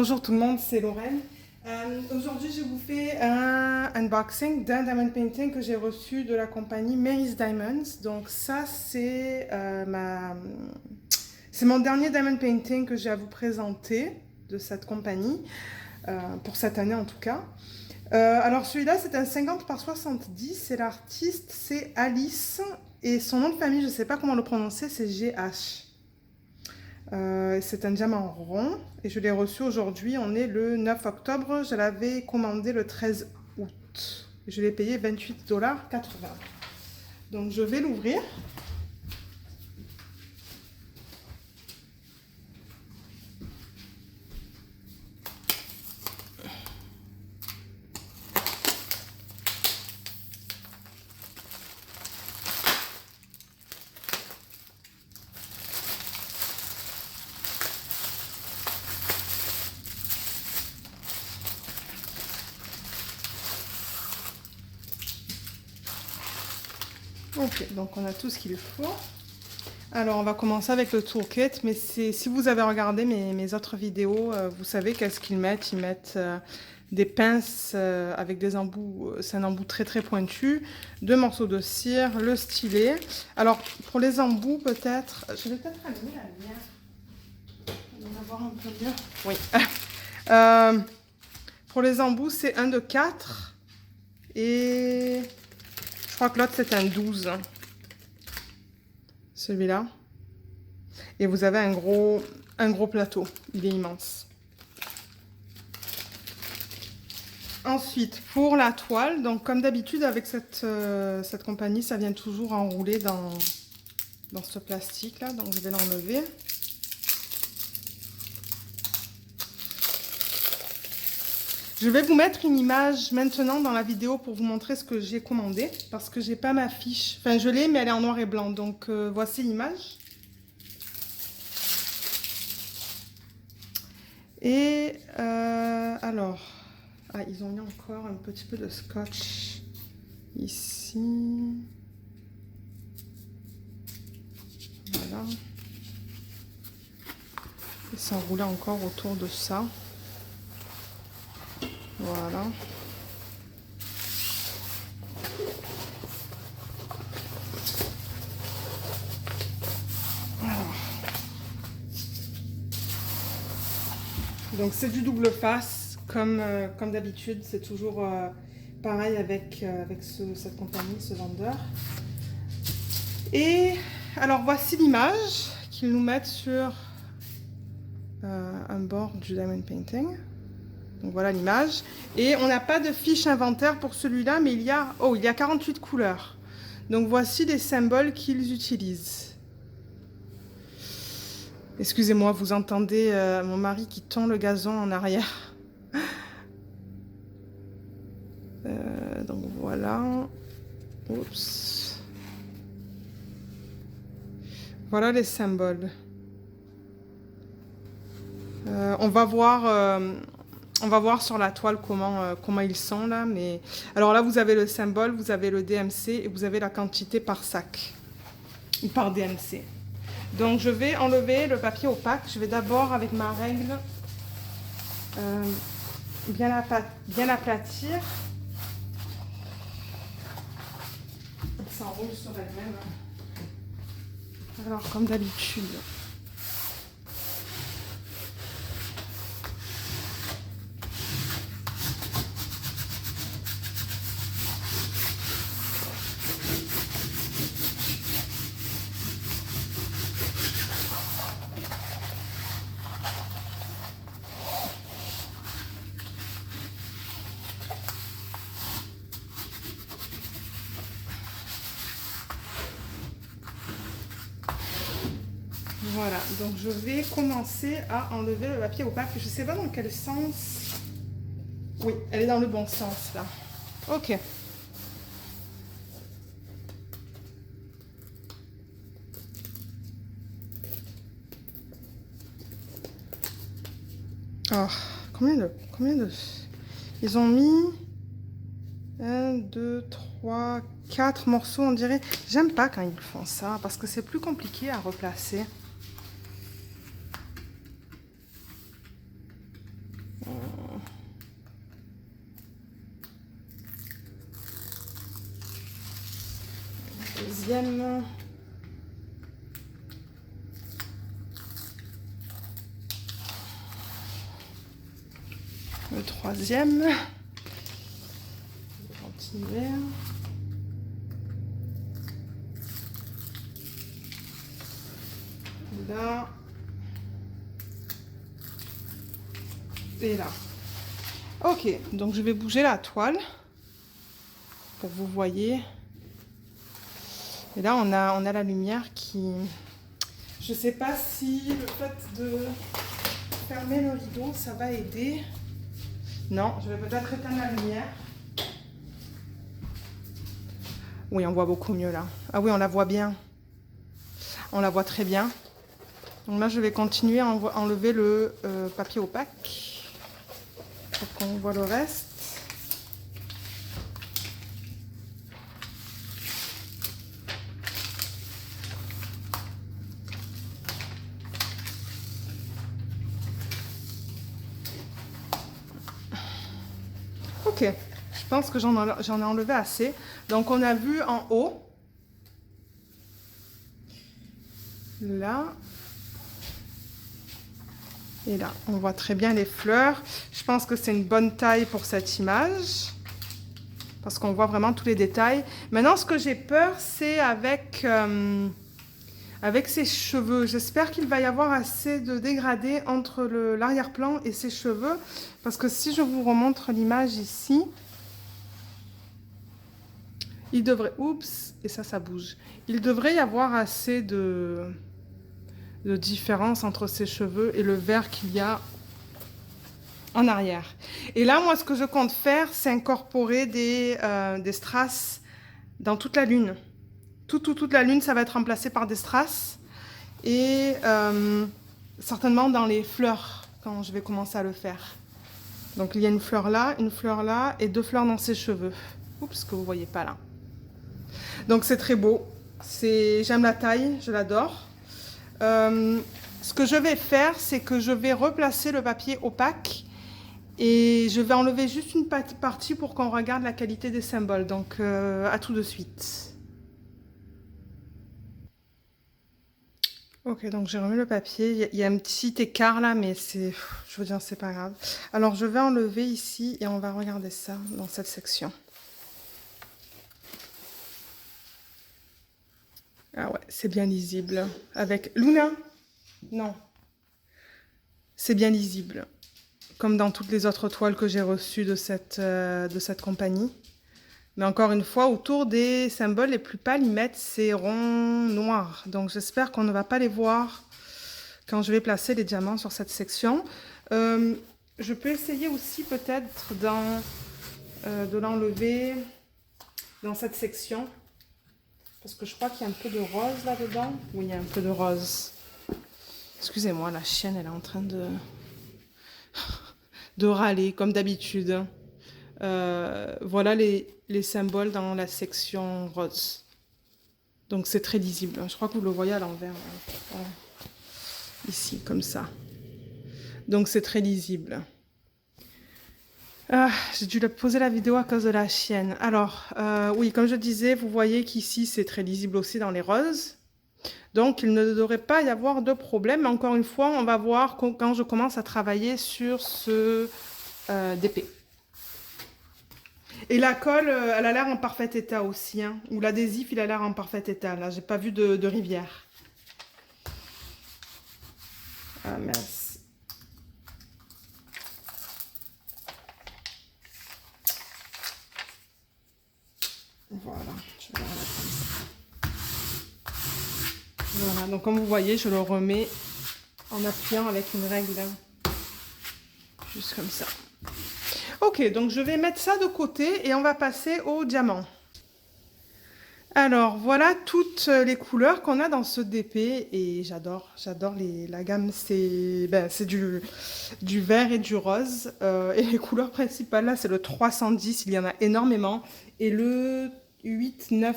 Bonjour tout le monde, c'est Lorraine. Aujourd'hui, je vous fais un unboxing d'un diamond painting que j'ai reçu de la compagnie Mary's Diamonds. Donc ça, c'est mon dernier diamond painting que j'ai à vous présenter de cette compagnie, pour cette année en tout cas. Alors celui-là, c'est un 50 par 70 et l'artiste, c'est Alice. Et son nom de famille, je ne sais pas comment le prononcer, c'est GH. C'est un diamant rond et je l'ai reçu aujourd'hui. On est le 9 octobre. Je l'avais commandé le 13 août. Je l'ai payé 28,80 $. Donc je vais l'ouvrir. Ok, donc on a tout ce qu'il faut. Alors on va commencer avec le toolkit, mais si vous avez regardé mes autres vidéos, vous savez qu'est-ce qu'ils mettent. Ils mettent des pinces avec des embouts, c'est un embout très très pointu, 2 morceaux de cire, le stylet. Alors pour les embouts peut-être, je vais peut-être allumer la lumière, on va voir un peu mieux. Oui. Pour les embouts c'est un de 4 et je crois que l'autre c'est un 12. Celui-là. Et vous avez un gros plateau. Il est immense. Ensuite, pour la toile, donc comme d'habitude avec cette compagnie, ça vient toujours enroulé dans ce plastique-là. Donc je vais l'enlever. Je vais vous mettre une image maintenant dans la vidéo pour vous montrer ce que j'ai commandé. Parce que j'ai pas ma fiche. Enfin, je l'ai, mais elle est en noir et blanc. Donc voici l'image. Et alors, ils ont mis encore un petit peu de scotch ici. Voilà. Et s'enrouler encore autour de ça. Voilà. Donc c'est du double face, comme d'habitude, c'est toujours pareil avec cette compagnie, ce vendeur. Et alors voici l'image qu'ils nous mettent sur un bord du diamond painting. Donc voilà l'image. Et on n'a pas de fiche inventaire pour celui-là, mais il y a 48 couleurs. Donc voici les symboles qu'ils utilisent. Excusez-moi, vous entendez mon mari qui tond le gazon en arrière. Donc voilà. Oups. Voilà les symboles. On va voir sur la toile comment ils sont là. Mais alors là, vous avez le symbole, vous avez le DMC et vous avez la quantité par sac ou par DMC. Donc je vais enlever le papier opaque. Je vais d'abord avec ma règle bien l'aplatir. Il s'enroule sur elle-même. Alors comme d'habitude. Voilà, donc je vais commencer à enlever le papier opaque. Je ne sais pas dans quel sens. Oui, elle est dans le bon sens là. Ok. Oh, combien de... Ils ont mis 1, 2, 3, 4 morceaux, on dirait. J'aime pas quand ils font ça parce que c'est plus compliqué à replacer. deuxième. Le troisième. Continuer. Là. Et là. Ok, donc je vais bouger la toile pour que vous voyez. Et là, on a la lumière qui... Je sais pas si le fait de fermer le rideau, ça va aider. Non, je vais peut-être éteindre la lumière. Oui, on voit beaucoup mieux là. Ah oui, on la voit bien. On la voit très bien. Donc là, je vais continuer à enlever le papier opaque pour qu'on voit le reste. Ok, je pense que j'en ai enlevé assez. Donc on a vu en haut, là, et là, on voit très bien les fleurs. Je pense que c'est une bonne taille pour cette image, parce qu'on voit vraiment tous les détails. Maintenant, ce que j'ai peur, c'est avec ses cheveux. J'espère qu'il va y avoir assez de dégradé entre l'arrière-plan et ses cheveux, parce que si je vous remontre l'image ici, il devrait... Oups, et ça bouge. Il devrait y avoir assez de différence entre ses cheveux et le vert qu'il y a en arrière. Et là, moi, ce que je compte faire, c'est incorporer des strass dans toute la lune. Toute la lune, ça va être remplacé par des strass. Et certainement dans les fleurs, quand je vais commencer à le faire. Donc, il y a une fleur là et 2 fleurs dans ses cheveux. Oups, que vous ne voyez pas là. Donc c'est très beau, j'aime la taille, je l'adore. Ce que je vais faire, c'est que je vais replacer le papier opaque et je vais enlever juste une partie pour qu'on regarde la qualité des symboles. Donc à tout de suite. Ok, donc j'ai remis le papier. Il y a un petit écart là, mais je veux dire, c'est pas grave. Alors je vais enlever ici et on va regarder ça dans cette section. Ah ouais, c'est bien lisible. Avec Luna? Non. C'est bien lisible. Comme dans toutes les autres toiles que j'ai reçues de cette compagnie. Mais encore une fois, autour des symboles les plus pâles, ils mettent ces ronds noirs. Donc j'espère qu'on ne va pas les voir quand je vais placer les diamants sur cette section. Je peux essayer aussi peut-être de l'enlever dans cette section. Parce que je crois qu'il y a un peu de rose là-dedans. Oui, il y a un peu de rose. Excusez-moi, la chienne, elle est en train de râler, comme d'habitude. Voilà les symboles dans la section rose. Donc, c'est très lisible. Je crois que vous le voyez à l'envers. Voilà. Ici, comme ça. Donc, c'est très lisible. J'ai dû poser la vidéo à cause de la chienne. Alors, oui, comme je disais, vous voyez qu'ici, c'est très lisible aussi dans les roses. Donc, il ne devrait pas y avoir de problème. Mais encore une fois, on va voir quand je commence à travailler sur ce DP. Et la colle, elle a l'air en parfait état aussi. Hein, ou l'adhésif, il a l'air en parfait état. Là, j'ai pas vu de rivière. Ah, mince. Voilà, je vais la remettre comme ça. Voilà, donc comme vous voyez, je le remets en appuyant avec une règle. Juste comme ça. Ok, donc je vais mettre ça de côté et on va passer au diamant. Alors, voilà toutes les couleurs qu'on a dans ce DP et j'adore la gamme. C'est du vert et du rose. Et les couleurs principales, là, c'est le 310, il y en a énormément. Et le 890.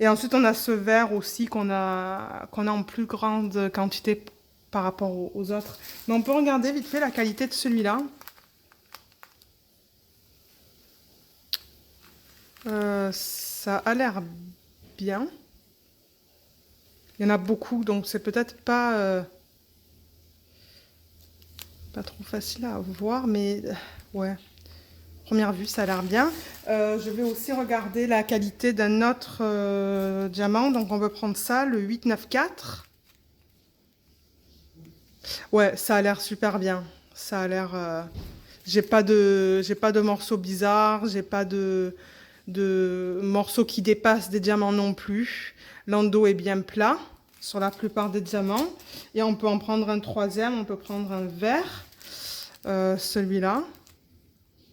Et ensuite, on a ce vert aussi qu'on a en plus grande quantité par rapport aux autres. Mais on peut regarder vite fait la qualité de celui-là. ça a l'air bien. Il y en a beaucoup, donc c'est peut-être pas trop facile à voir, mais ouais, première vue, ça a l'air bien. Je vais aussi regarder la qualité d'un autre diamant, donc on peut prendre ça, le 894. Ouais, ça a l'air super bien. Ça a l'air... j'ai pas de morceaux bizarres, j'ai pas de morceaux qui dépassent des diamants non plus. L'endos est bien plat sur la plupart des diamants. Et on peut en prendre un troisième, on peut prendre un vert, celui-là.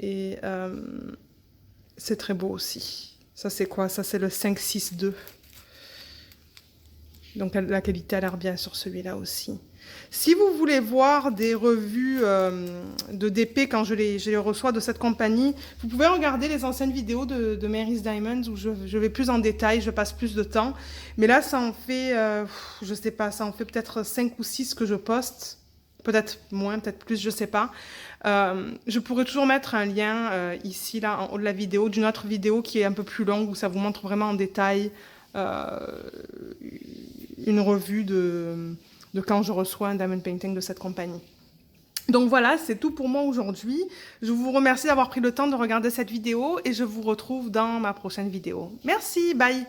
Et c'est très beau aussi. Ça c'est quoi? Ça c'est le 562. Donc la qualité a l'air bien sur celui-là aussi. Si vous voulez voir des revues de DP quand je les reçois de cette compagnie, vous pouvez regarder les anciennes vidéos de Mary's Diamonds où je vais plus en détail, je passe plus de temps. Mais là, ça en fait, je sais pas, ça en fait peut-être 5 ou 6 que je poste. Peut-être moins, peut-être plus, je sais pas. Je pourrais toujours mettre un lien ici, là, en haut de la vidéo, d'une autre vidéo qui est un peu plus longue où ça vous montre vraiment en détail une revue de quand je reçois un diamond painting de cette compagnie. Donc voilà, c'est tout pour moi aujourd'hui. Je vous remercie d'avoir pris le temps de regarder cette vidéo et je vous retrouve dans ma prochaine vidéo. Merci, bye!